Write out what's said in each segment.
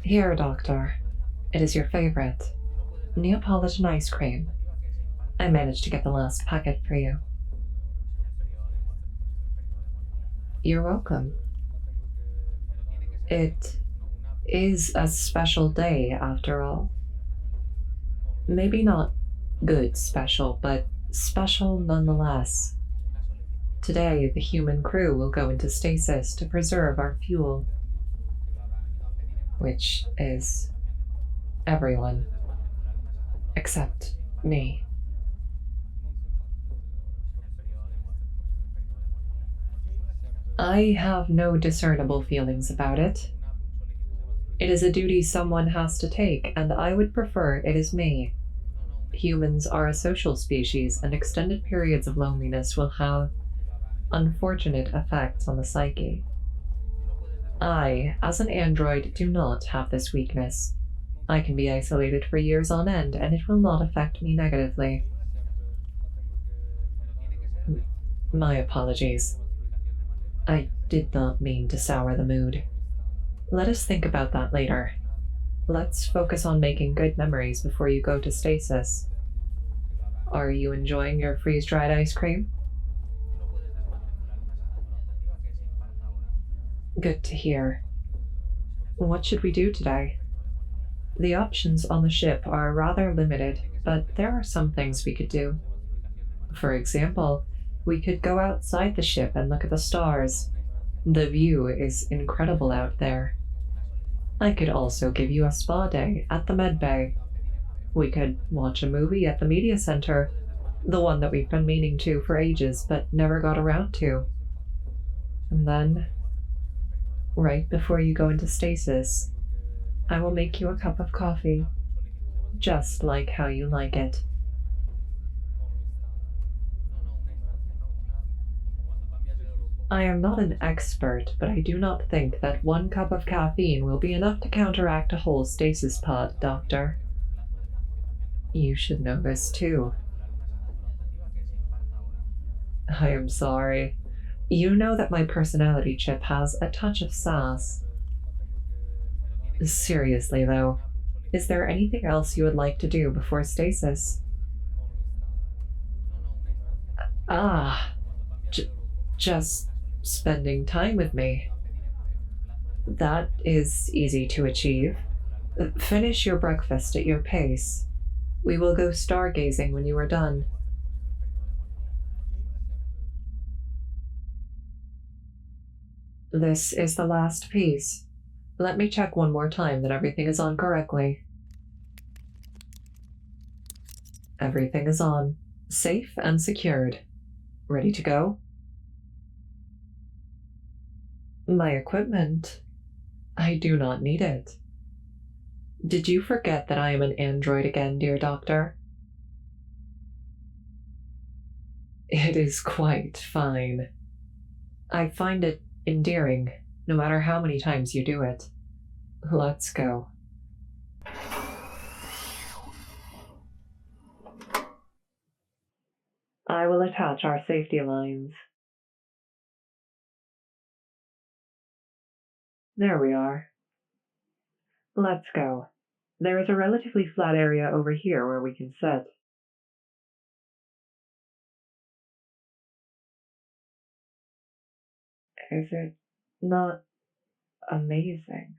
Here, Doctor. It is your favorite. Neapolitan ice cream. I managed to get the last packet for you. You're welcome. It is a special day, after all. Maybe not good special, but special nonetheless. Today, the human crew will go into stasis to preserve our fuel. Which is everyone. Except me. I have no discernible feelings about it. It is a duty someone has to take, and I would prefer it is me. Humans are a social species, and extended periods of loneliness will have unfortunate effects on the psyche. I, as an android, do not have this weakness. I can be isolated for years on end, and it will not affect me negatively. My apologies. I did not mean to sour the mood. Let us think about that later. Let's focus on making good memories before you go to stasis. Are you enjoying your freeze-dried ice cream? Good to hear. What should we do today? The options on the ship are rather limited, but there are some things we could do. For example, we could go outside the ship and look at the stars. The view is incredible out there. I could also give you a spa day at the medbay. We could watch a movie at the media center, the one that we've been meaning to for ages but never got around to. And then, right before you go into stasis, I will make you a cup of coffee, just like how you like it. I am not an expert, but I do not think that 1 cup of caffeine will be enough to counteract a whole stasis pod, Doctor. You should know this too. I am sorry. You know that my personality chip has a touch of sass. Seriously, though, is there anything else you would like to do before stasis? Just spending time with me. That is easy to achieve. Finish your breakfast at your pace. We will go stargazing when you are done. This is the last piece. Let me check one more time that everything is on correctly. Everything is on. Safe and secured. Ready to go? My equipment? I do not need it. Did you forget that I am an android again, dear Doctor? It is quite fine. I find it endearing, no matter how many times you do it. Let's go. I will attach our safety lines. There we are. Let's go. There is a relatively flat area over here where we can sit. Is it not amazing?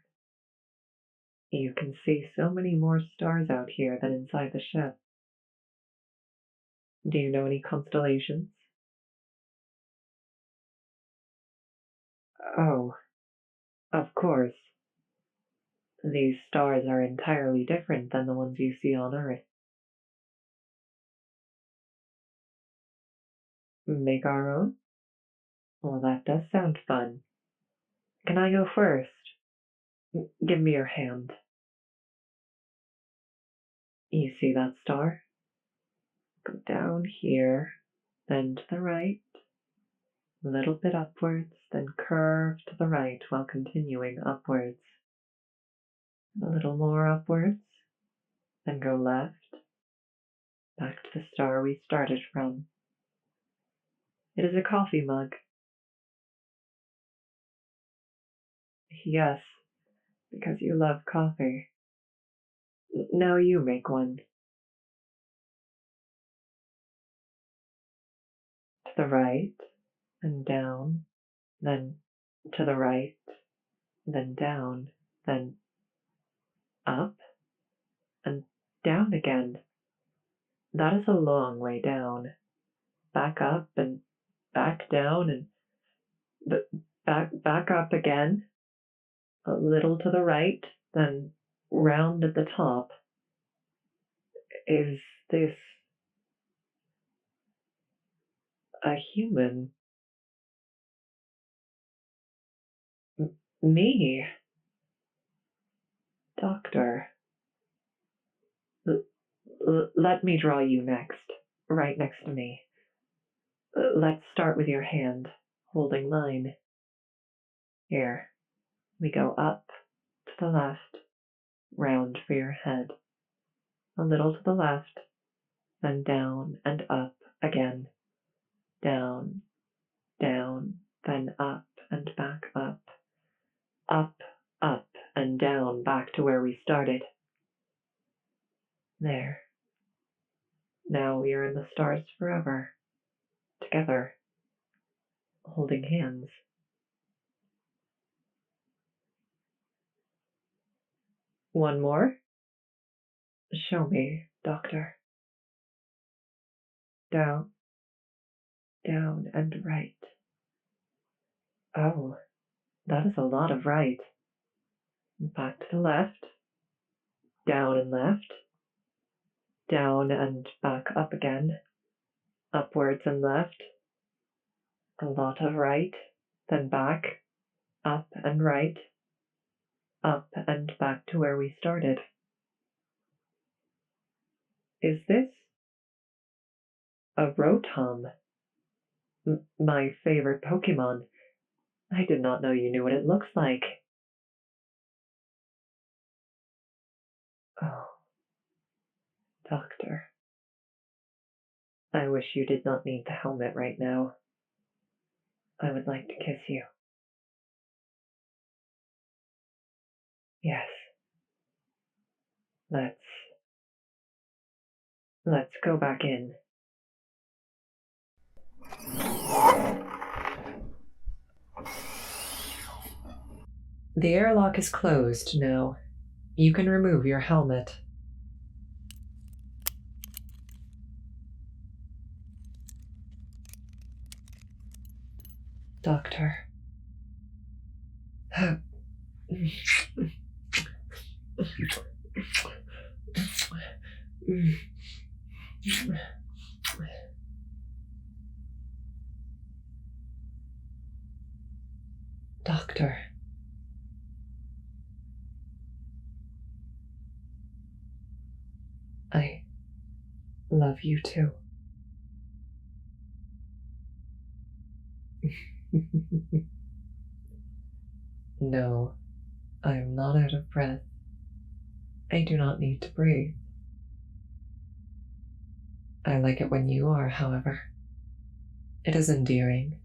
You can see so many more stars out here than inside the ship. Do you know any constellations? Oh, of course. These stars are entirely different than the ones you see on Earth. Make our own? Well, that does sound fun. Can I go first? Give me your hand. You see that star? Go down here, then to the right, a little bit upwards, then curve to the right while continuing upwards. A little more upwards, then go left, back to the star we started from. It is a coffee mug. Yes, because you love coffee. Now you make one. To the right, and down, then to the right, then down, then up, and down again. That is a long way down. Back up and back down and back up again. A little to the right, then round at the top. Is this a human? Me? Doctor. Let me draw you next, right next to me. Let's start with your hand, holding mine. Here, we go up, to the left, round for your head. A little to the left, then down and up again. Down, down, then up and back up. Up, up, and down back to where we started. There. Now we are in the stars forever. Together. Holding hands. One more? Show me, Doctor. Down, down, and right. Oh, that is a lot of right. Back to the left. Down and left. Down and back up again. Upwards and left. A lot of right. Then back. Up and right. Up and back to where we started. Is this a Rotom? My favorite Pokemon. I did not know you knew what it looks like. Oh, Doctor. I wish you did not need the helmet right now. I would like to kiss you. Yes. Let's go back in. The airlock is closed now. You can remove your helmet. Doctor. Doctor. I love you too. No, I am not out of breath. I do not need to breathe. I like it when you are, however. It is endearing.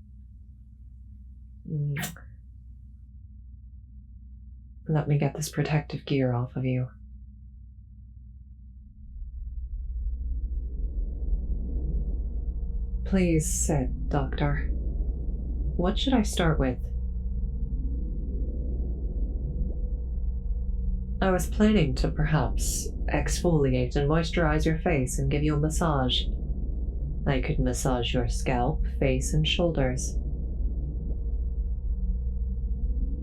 Let me get this protective gear off of you. Please sit, Doctor. What should I start with? I was planning to perhaps exfoliate and moisturize your face and give you a massage. I could massage your scalp, face, and shoulders.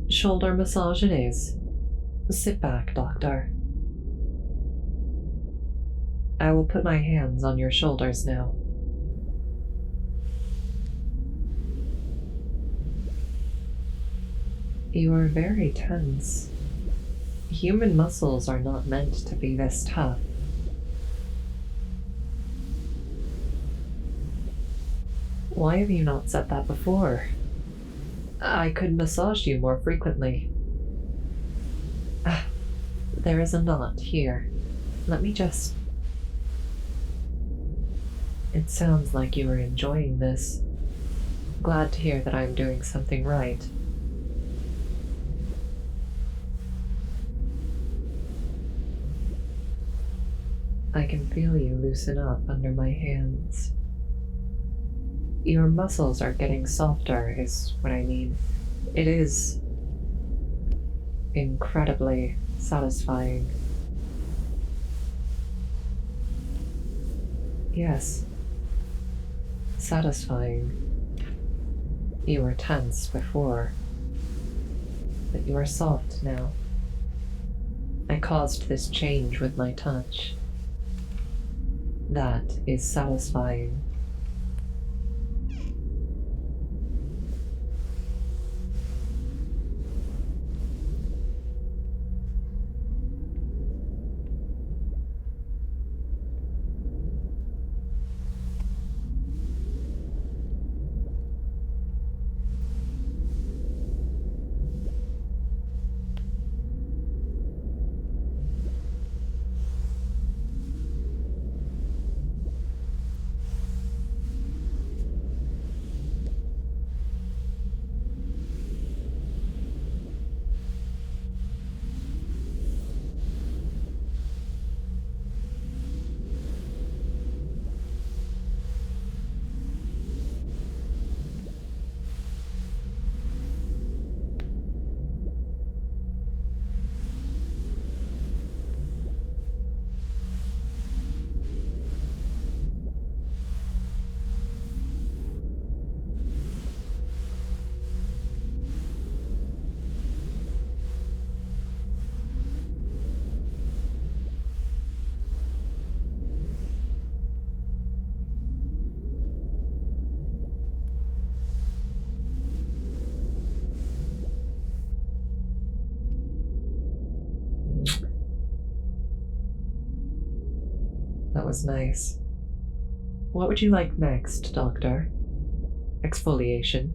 Shoulder massage it is. Sit back, Doctor. I will put my hands on your shoulders now. You are very tense. Human muscles are not meant to be this tough. Why have you not said that before? I could massage you more frequently. There is a knot here. Let me just... It sounds like you are enjoying this. Glad to hear that I am doing something right. I can feel you loosen up under my hands. Your muscles are getting softer, is what I mean. It is incredibly satisfying. Yes, satisfying. You were tense before, but you are soft now. I caused this change with my touch. That is satisfying. That was nice. What would you like next, Doctor? Exfoliation,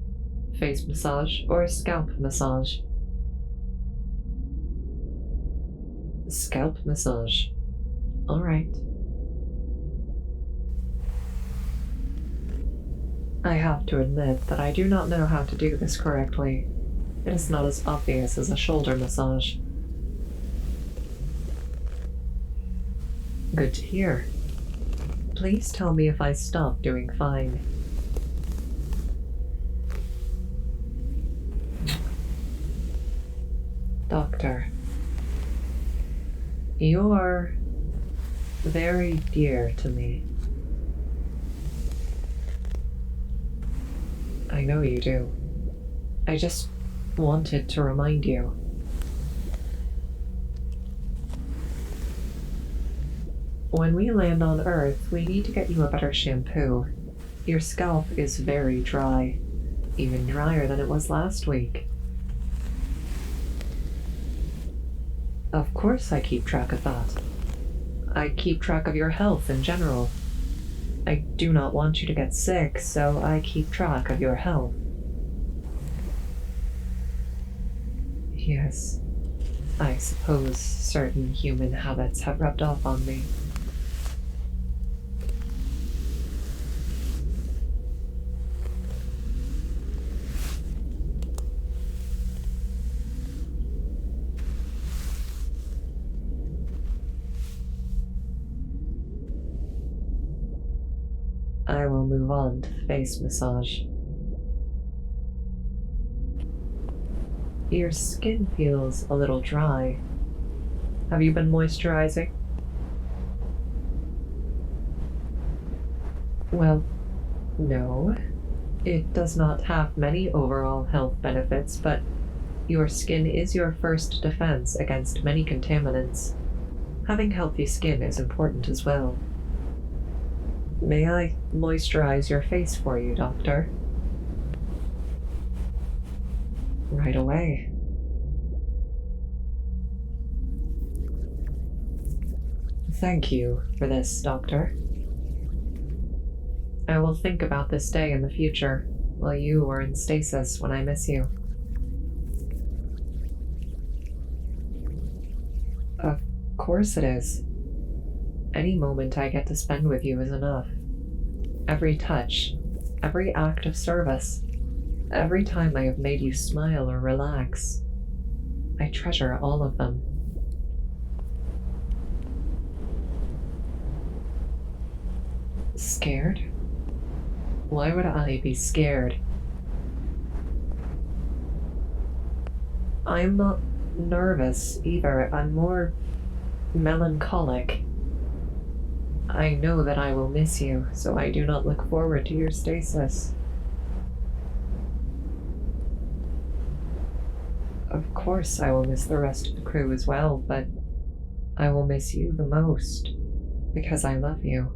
face massage, or scalp massage? Scalp massage. All right. I have to admit that I do not know how to do this correctly. It is not as obvious as a shoulder massage. Good to hear. Please tell me if I stop doing fine. Doctor, you're very dear to me. I know you do. I just wanted to remind you. When we land on Earth, we need to get you a better shampoo. Your scalp is very dry, even drier than it was last week. Of course I keep track of that. I keep track of your health in general. I do not want you to get sick, so I keep track of your health. Yes, I suppose certain human habits have rubbed off on me. I will move on to face massage. Your skin feels a little dry. Have you been moisturizing? Well, no. It does not have many overall health benefits, but your skin is your first defense against many contaminants. Having healthy skin is important as well. May I moisturize your face for you, Doctor? Right away. Thank you for this, Doctor. I will think about this day in the future, while you are in stasis when I miss you. Of course it is. Any moment I get to spend with you is enough. Every touch, every act of service, every time I have made you smile or relax, I treasure all of them. Scared? Why would I be scared? I'm not nervous either. I'm more melancholic. I know that I will miss you, so I do not look forward to your stasis. Of course, I will miss the rest of the crew as well, but I will miss you the most because I love you.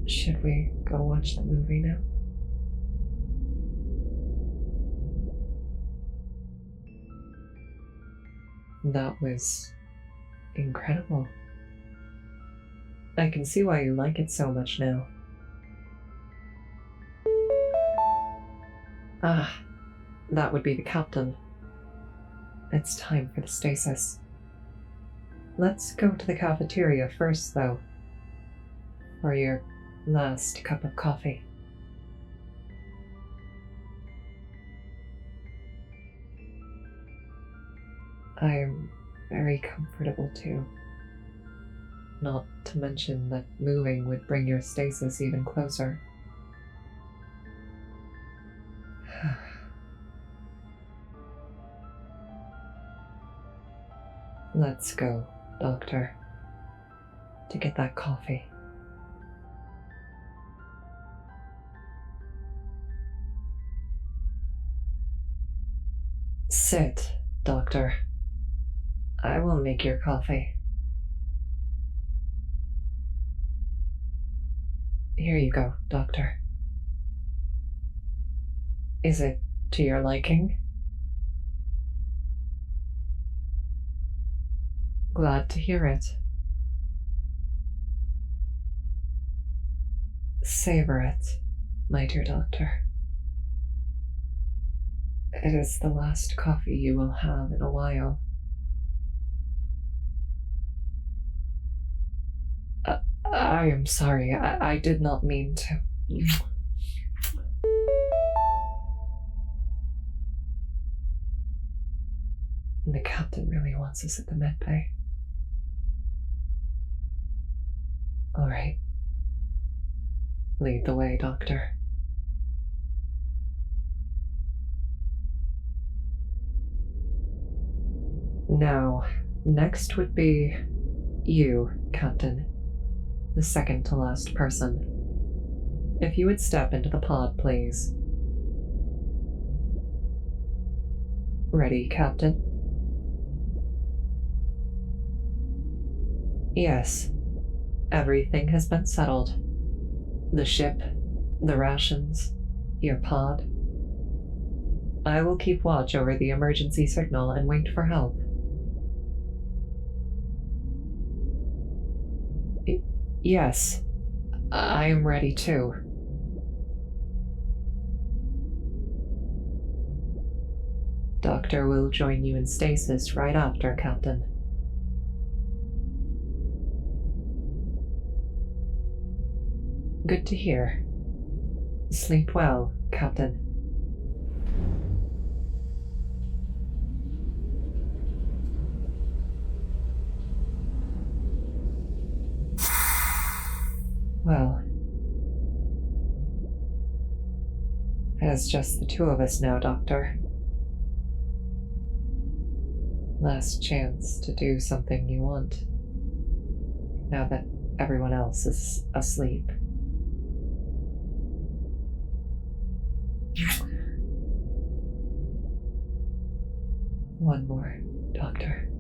Should we go watch the movie now? That was incredible. I can see why you like it so much now. Ah, that would be the captain. It's time for the stasis. Let's go to the cafeteria first, though, for your last cup of coffee. I am very comfortable too. Not to mention that moving would bring your stasis even closer. Let's go, Doctor, to get that coffee. Sit, Doctor. I will make your coffee. Here you go, Doctor. Is it to your liking? Glad to hear it. Savor it, my dear Doctor. It is the last coffee you will have in a while. I am sorry. I did not mean to. The captain really wants us at the medbay. All right. Lead the way, Doctor. Now, next would be you, Captain. The second to last person. If you would step into the pod, please. Ready, Captain? Yes. Everything has been settled. The ship, the rations, your pod. I will keep watch over the emergency signal and wait for help. Yes, I am ready too. Doctor will join you in stasis right after, Captain. Good to hear. Sleep well, Captain. Well, it's just the two of us now, Doctor. Last chance to do something you want, now that everyone else is asleep. One more, Doctor.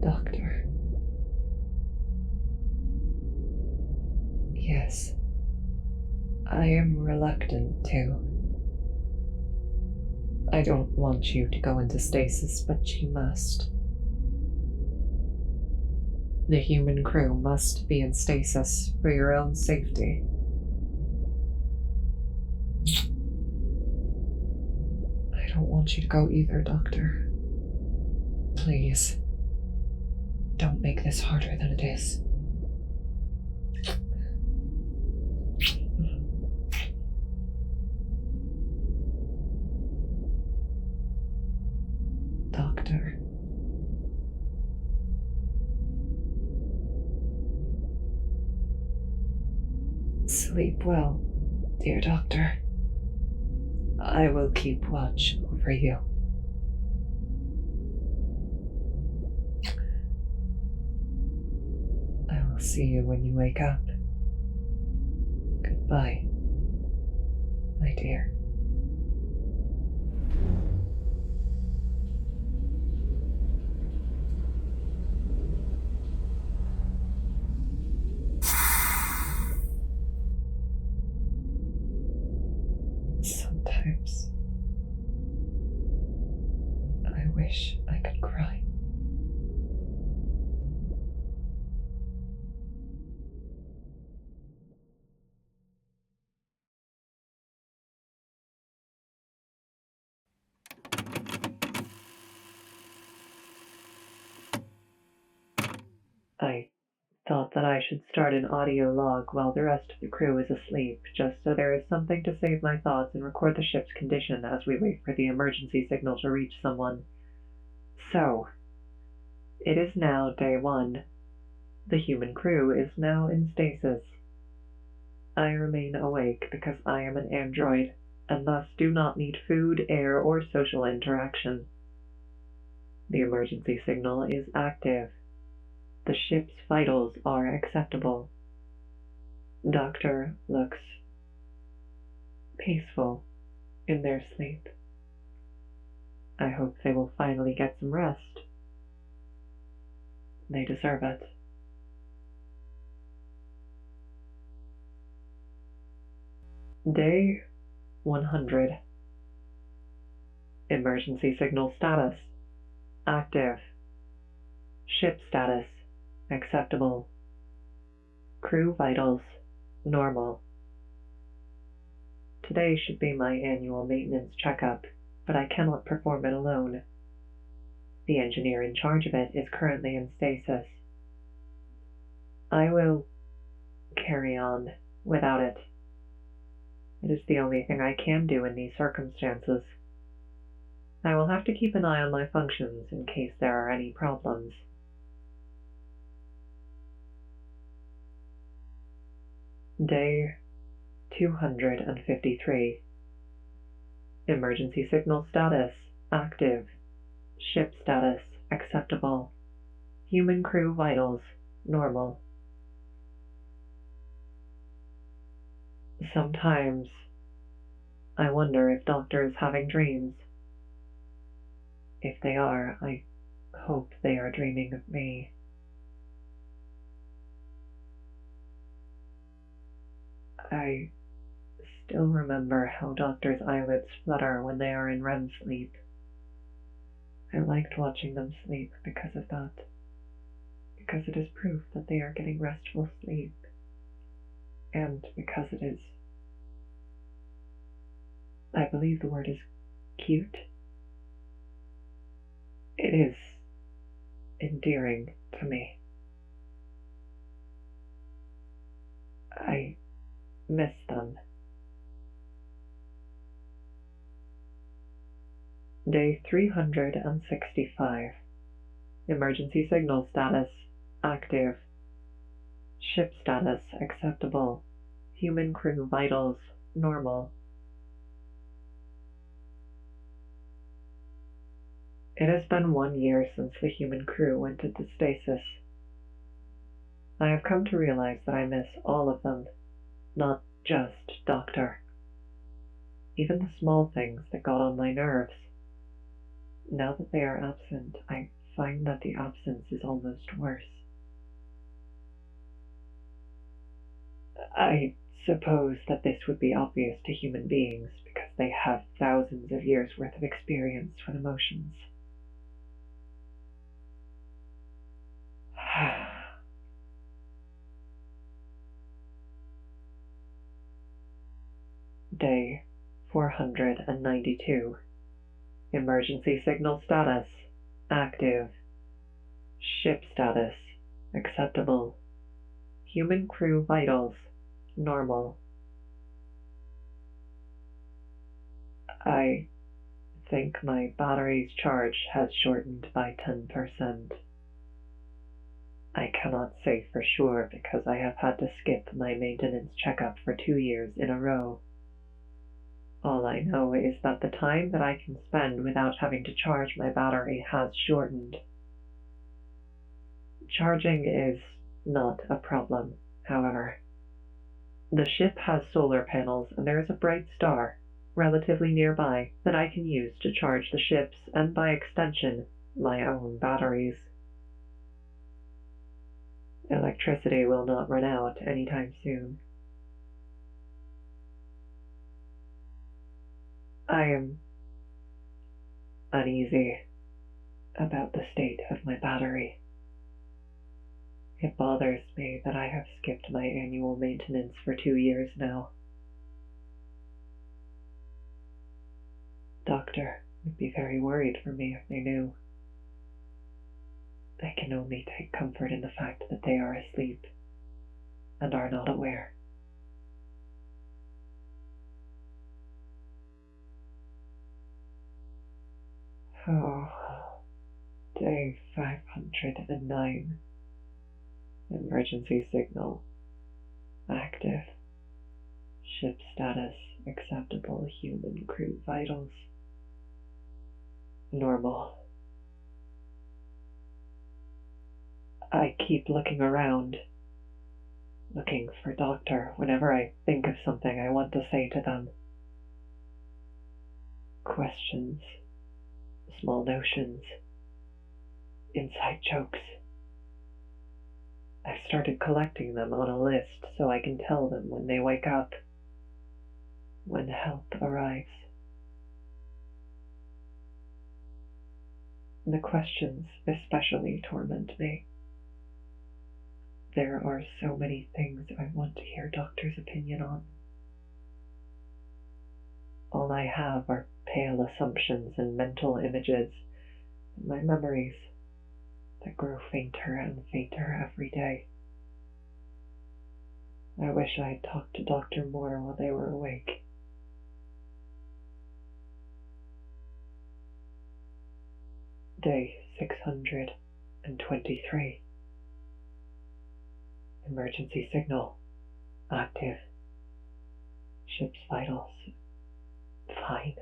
Doctor. Yes, I am reluctant to. I don't want you to go into stasis, but you must. The human crew must be in stasis for your own safety. I don't want you to go either, Doctor. Please. Don't make this harder than it is. Doctor. Sleep well, dear Doctor. I will keep watch over you. I will see you when you wake up. Goodbye, my dear. Sometimes I wish I could cry. I thought that I should start an audio log while the rest of the crew is asleep, just so there is something to save my thoughts and record the ship's condition as we wait for the emergency signal to reach someone. So, it is now day 1. The human crew is now in stasis. I remain awake because I am an android, and thus do not need food, air, or social interaction. The emergency signal is active. The ship's vitals are acceptable. Doctor looks peaceful in their sleep. I hope they will finally get some rest. They deserve it. Day 100. Emergency signal status active. Ship status acceptable. Crew vitals normal. Today should be my annual maintenance checkup, but I cannot perform it alone. The engineer in charge of it is currently in stasis. I will carry on without it. It is the only thing I can do in these circumstances. I will have to keep an eye on my functions in case there are any problems. Day 253. Emergency signal status active. Ship status acceptable. Human crew vitals normal. Sometimes I wonder if Doctor is having dreams. If they are, I hope they are dreaming of me. I still remember how Doctor's eyelids flutter when they are in REM sleep. I liked watching them sleep because of that. Because it is proof that they are getting restful sleep. And because it is, I believe the word is cute. It is endearing to me. I miss them. Day 365. Emergency signal status active. Ship status acceptable. Human crew vitals normal. It has been 1 year since the human crew went into stasis. I have come to realize that I miss all of them, not just Doctor. Even the small things that got on my nerves. Now that they are absent, I find that the absence is almost worse. I suppose that this would be obvious to human beings because they have thousands of years' worth of experience with emotions. Day 492. Emergency signal status active. Ship status acceptable. Human crew vitals normal. I think my battery's charge has shortened by 10%. I cannot say for sure because I have had to skip my maintenance checkup for 2 years in a row. All I know is that the time that I can spend without having to charge my battery has shortened. Charging is not a problem, however. The ship has solar panels and there is a bright star relatively nearby that I can use to charge the ship's and by extension, my own batteries. Electricity will not run out anytime soon. I am uneasy about the state of my battery. It bothers me that I have skipped my annual maintenance for 2 years now. Doctor would be very worried for me if they knew. I can only take comfort in the fact that they are asleep and are not aware. Oh, day 509. Emergency signal active. Ship status acceptable. Human crew vitals normal. I keep looking around, looking for Doctor whenever I think of something I want to say to them. Questions, small notions, inside jokes. I've started collecting them on a list so I can tell them when they wake up, when help arrives. The questions especially torment me. There are so many things I want to hear Doctor's opinion on. All I have are pale assumptions and mental images, and my memories that grow fainter and fainter every day. I wish I had talked to Doctor more while they were awake. Day 623. Emergency signal active. Ship's vitals fine.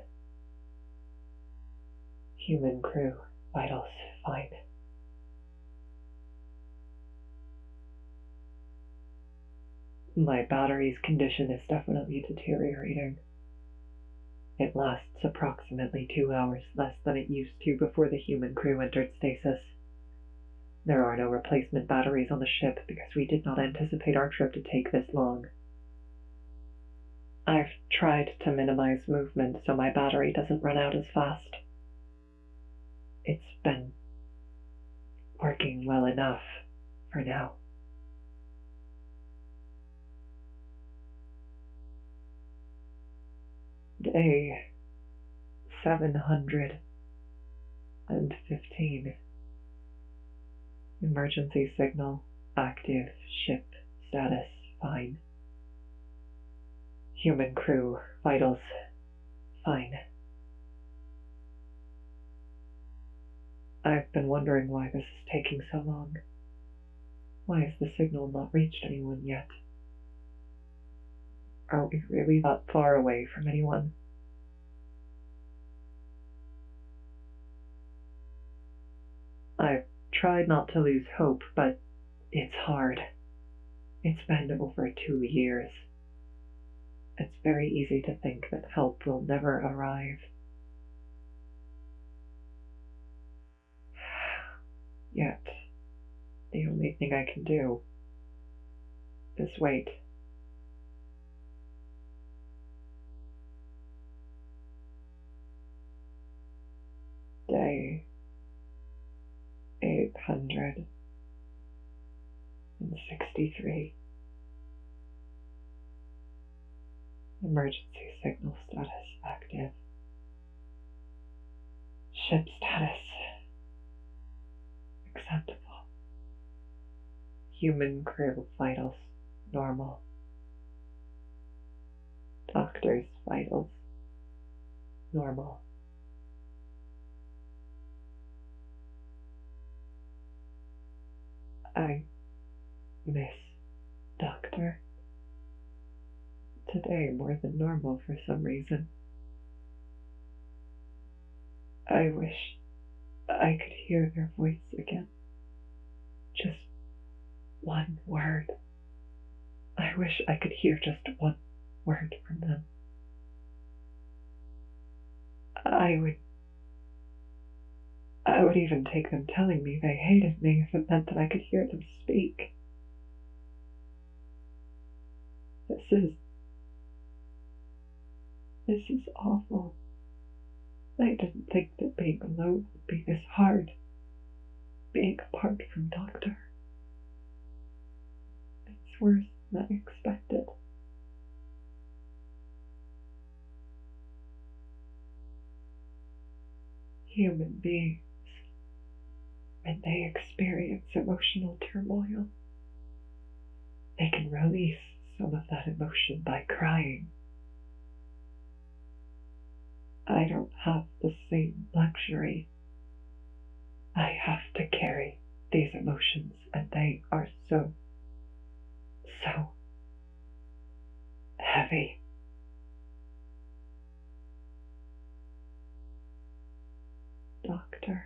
Human crew vitals fine. My battery's condition is definitely deteriorating. It lasts approximately 2 hours less than it used to before the human crew entered stasis. There are no replacement batteries on the ship because we did not anticipate our trip to take this long. I've tried to minimize movement so my battery doesn't run out as fast. It's been working well enough for now. Day 715. Emergency signal active. Ship status fine. Human crew vitals fine. I've been wondering why this is taking so long. Why has the signal not reached anyone yet? Are we really that far away from anyone? I've tried not to lose hope, but it's hard. It's been over 2 years. It's very easy to think that help will never arrive. Yet, the only thing I can do is wait. Day 863. Emergency signal status active. Ship status acceptable. Human crew vitals normal. Doctor's vitals normal. I miss Doctor today more than normal for some reason. I wish I could hear their voice again. Just one word. I wish I could hear just one word from them. I would even take them telling me they hated me if it meant that I could hear them speak. This is awful. I didn't think that being alone would be this hard. Being apart from Doctor. It's worse than I expected. Human beings, when they experience emotional turmoil, they can release some of that emotion by crying. I don't have the same luxury. I have to carry these emotions, and they are so heavy. Doctor,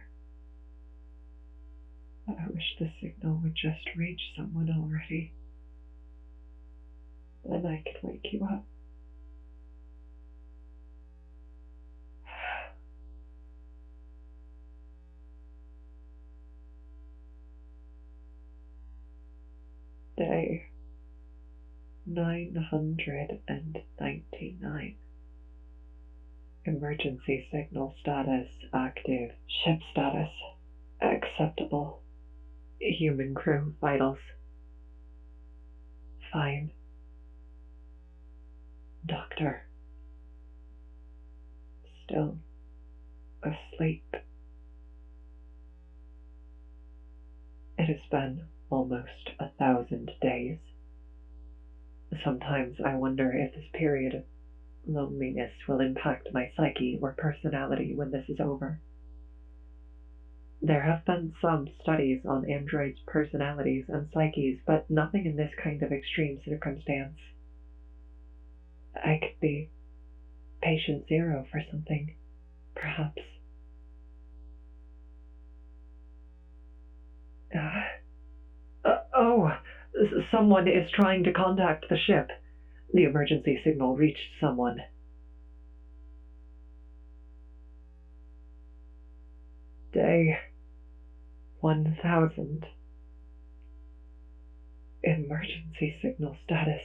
I wish the signal would just reach someone already. Then I could wake you up. Day 999. Emergency signal status active. Ship status acceptable. Human crew vitals fine. Doctor still asleep. It has been almost 1,000 days. Sometimes I wonder if this period of loneliness will impact my psyche or personality when this is over. There have been some studies on androids' personalities and psyches, but nothing in this kind of extreme circumstance. I could be patient zero for something, perhaps. Someone is trying to contact the ship. The emergency signal reached someone. Day 1000. Emergency signal status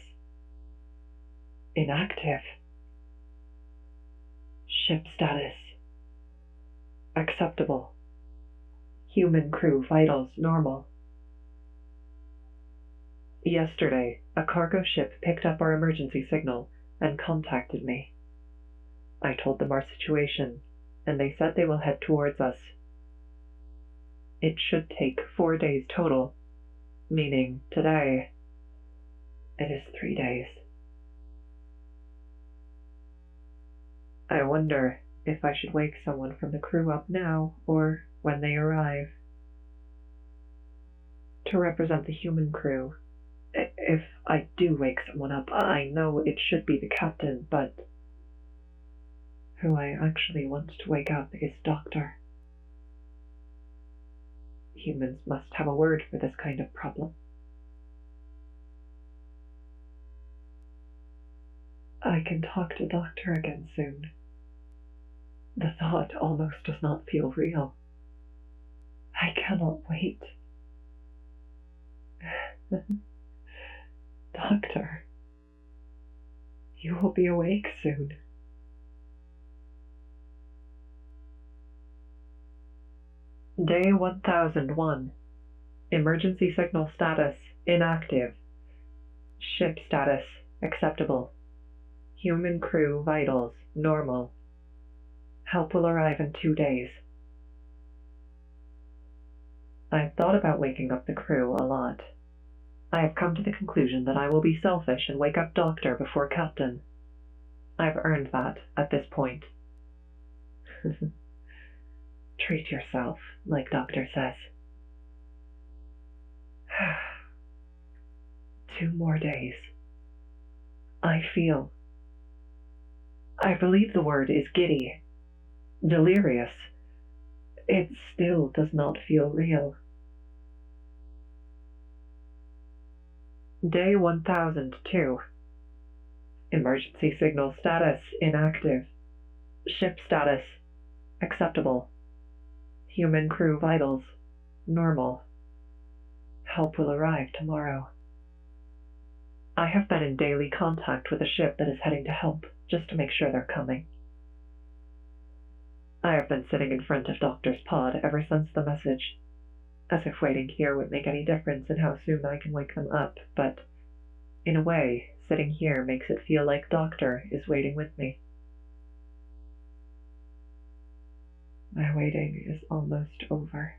inactive. Ship status acceptable. Human crew vitals normal. Yesterday, a cargo ship picked up our emergency signal and contacted me. I told them our situation, and they said they will head towards us. It should take 4 days total, meaning today it is 3 days. I wonder if I should wake someone from the crew up now or when they arrive. To represent the human crew, if I do wake someone up, I know it should be the captain, but who I actually want to wake up is Doctor. Humans must have a word for this kind of problem. I can talk to Doctor again soon. The thought almost does not feel real. I cannot wait. Doctor, you will be awake soon. Day 1001. Emergency signal status inactive. Ship status acceptable. Human crew vitals normal. Help will arrive in 2 days. I've thought about waking up the crew a lot. I have come to the conclusion that I will be selfish and wake up Doctor before Captain. I've earned that at this point. Treat yourself, like Doctor says. 2 more days. I believe the word is giddy, delirious. It still does not feel real. Day 1002. Emergency signal status inactive. Ship status acceptable. Human crew vitals normal. Help will arrive tomorrow. I have been in daily contact with a ship that is heading to help, just to make sure they're coming. I have been sitting in front of Doctor's pod ever since the message, as if waiting here would make any difference in how soon I can wake them up, but in a way, sitting here makes it feel like Doctor is waiting with me. My waiting is almost over.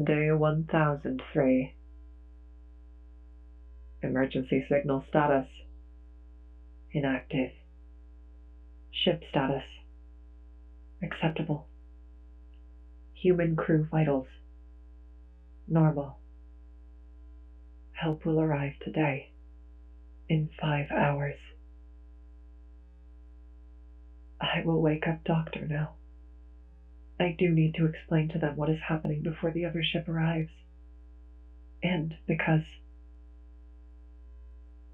Day 1003. Emergency signal status inactive. Ship status acceptable. Human crew vitals normal. Help will arrive today, in 5 hours. I will wake up Doctor now. I do need to explain to them what is happening before the other ship arrives. And because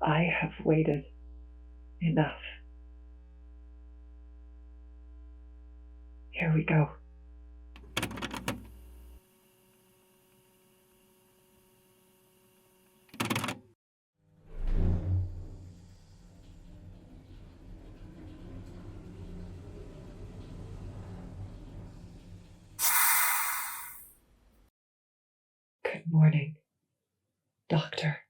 I have waited enough. Here we go. Good morning, Doctor.